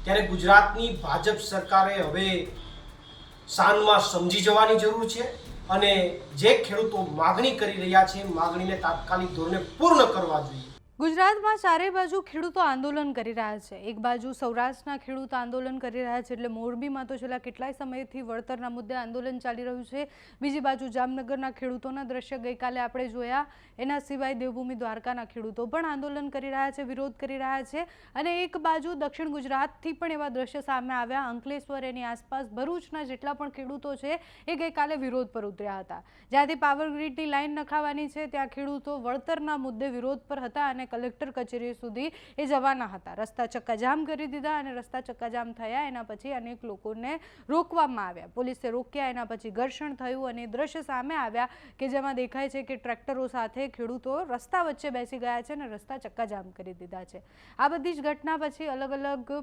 ત્યારે ગુજરાતની ભાજપ સરકારે હવે શાનમાં સમજી જવાની જરૂર છે અને જે ખેડૂતો માગણી કરી રહ્યા છે માગણીને તાત્કાલિક ધોરણે પૂર્ણ કરવા જોઈએ। ગુજરાતમાં ચારે બાજુ ખેડૂતો આંદોલન કરી રહ્યા છે। એક બાજુ સૌરાષ્ટ્રના ખેડૂતો આંદોલન કરી રહ્યા છે, એટલે મોરબીમાં તો છેલ્લા કેટલાય સમયથી વળતરના મુદ્દે આંદોલન ચાલી રહ્યું છે। બીજી બાજુ જામનગરના ખેડૂતોના દ્રશ્ય ગઈકાલે આપણે જોયા। એના સિવાય દેવભૂમિ દ્વારકાના ખેડૂતો પણ આંદોલન કરી રહ્યા છે, વિરોધ કરી રહ્યા છે। અને એક બાજુ દક્ષિણ ગુજરાતથી પણ એવા દ્રશ્ય સામે આવ્યા। અંકલેશ્વર એની આસપાસ ભરૂચના જેટલા પણ ખેડૂતો છે એ ગઈકાલે વિરોધ પર ઉતર્યા હતા। જ્યાંથી પાવર ગ્રીડની લાઈન નખાવાની છે ત્યાં ખેડૂતો વળતરના મુદ્દે વિરોધ પર હતા અને કલેક્ટર કચેરી સુધી એ જવાના હતા। રસ્તા ચક્કાજામ કરી દીધા અને રસ્તા ચક્કાજામ થયા એના પછી અનેક લોકોને રોકવામાં આવ્યા। પોલીસે રોક્યા, એના પછી ઘર્ષણ થયું અને દ્રશ્ય સામે આવ્યા કે જેમાં દેખાય છે કે ટ્રેક્ટરો સાથે ખેડૂતો રસ્તા વચ્ચે બેસી ગયા છે અને રસ્તા ચક્કાજામ કરી દીધા છે। આ બધી જ ઘટના પછી અલગ અલગ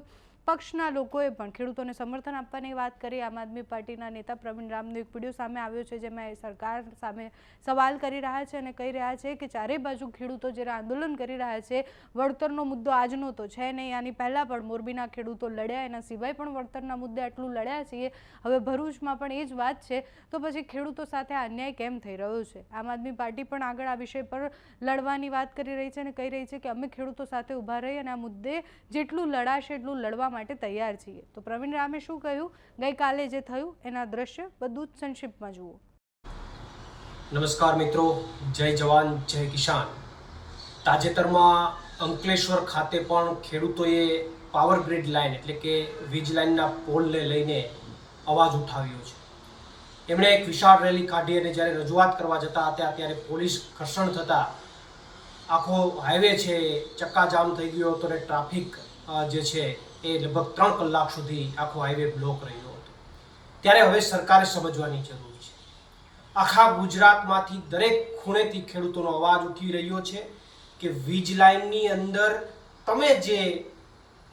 પક્ષના લોકોએ પણ ખેડૂતોને સમર્થન આપવાની વાત કરી। આમ આદમી પાર્ટીના નેતા પ્રવીણ રામનો એક વિડીયો સામે આવ્યો છે જેમાં એ સરકાર સામે સવાલ કરી રહ્યા છે અને કહી રહ્યા છે કે ચારે બાજુ ખેડૂતો જ્યારે આંદોલન કરી રહ્યા છે, વળતરનો મુદ્દો આજનો તો છે નહીં, આની પહેલાં પણ મોરબીના ખેડૂતો લડ્યા, એના સિવાય પણ વળતરના મુદ્દે આટલું લડ્યા છીએ, હવે ભરૂચમાં પણ એ જ વાત છે, તો પછી ખેડૂતો સાથે અન્યાય કેમ થઈ રહ્યો છે? આમ આદમી પાર્ટી પણ આગળ આ વિષય પર લડવાની વાત કરી રહી છે અને કહી રહી છે કે અમે ખેડૂતો સાથે ઊભા રહી અને આ મુદ્દે જેટલું લડાશે એટલું લડવા માટે તૈયાર છીએ। તો પ્રવીણ રામે શું કહ્યું, ગઈકાલે જે થયું એના દ્રશ્ય બધું જ સંક્ષિપ્તમાં જુઓ। નમસ્કાર મિત્રો, જય જવાન જય કિસાન। તાજેતરમાં અંકલેશ્વર ખાતે પણ ખેડૂતોએ પાવર ગ્રીડ લાઇન એટલે કે વીજ લાઇનના પોલને લઈને અવાજ ઉઠાવ્યો છે। એમણે એક વિશાળ રેલી કાઢી અને જ્યારે રજૂઆત કરવા જતા હતા ત્યારે પોલીસ ઘર્ષણ થતાં આખો હાઈવે છે ચક્કાજામ થઈ ગયો હતો અને ટ્રાફિક જે છે એ લગભગ 3 કલાક સુધી આખો હાઈવે બ્લોક રહ્યો હતો। ત્યારે હવે સરકારે સમજવાની જરૂર છે। આખા ગુજરાતમાંથી દરેક ખૂણેથી ખેડૂતોનો અવાજ ઉઠી રહ્યો છે કે વીજ લાઇનની અંદર તમે જે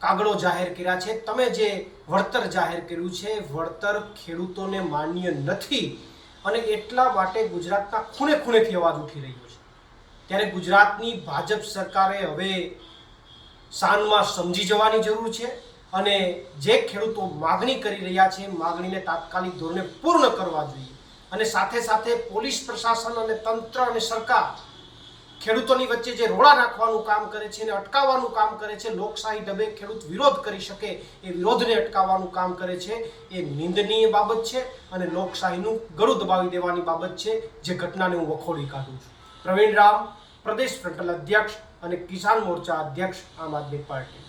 કાગળો જાહેર કર્યા છે, તમે જે વળતર જાહેર કર્યું છે, વળતર ખેડૂતોને માન્ય નથી અને એટલા માટે ગુજરાતના ખૂણે ખૂણેથી અવાજ ઉઠી રહ્યો છે। ત્યારે ગુજરાતની ભાજપ સરકારે હવે શાનમાં સમજી જવાની જરૂર છે અને જે ખેડૂતો માગણી કરી રહ્યા છે માગણીને તાત્કાલિક ધોરણે પૂર્ણ કરવા જોઈએ અને સાથે સાથે પોલીસ પ્રશાસન અને તંત્ર અને સરકાર ખેડૂતોની વચ્ચે જે રોડા નાખવાનું કામ કરે છે અને અટકાવવાનું કામ કરે છે, લોકશાહી ઢબે ખેડૂત વિરોધ કરી શકે એ વિરોધને અટકાવવાનું કામ કરે છે, એ નિંદનીય બાબત છે અને લોકશાહીનું ગળું દબાવી દેવાની બાબત છે, જે ઘટનાને હું વખોડી કાઢું છું। પ્રવીણ રામ, પ્રદેશ ફ્રન્ટલ અધ્યક્ષ અને કિસાન મોરચા અધ્યક્ષ, આમ આદમી પાર્ટી।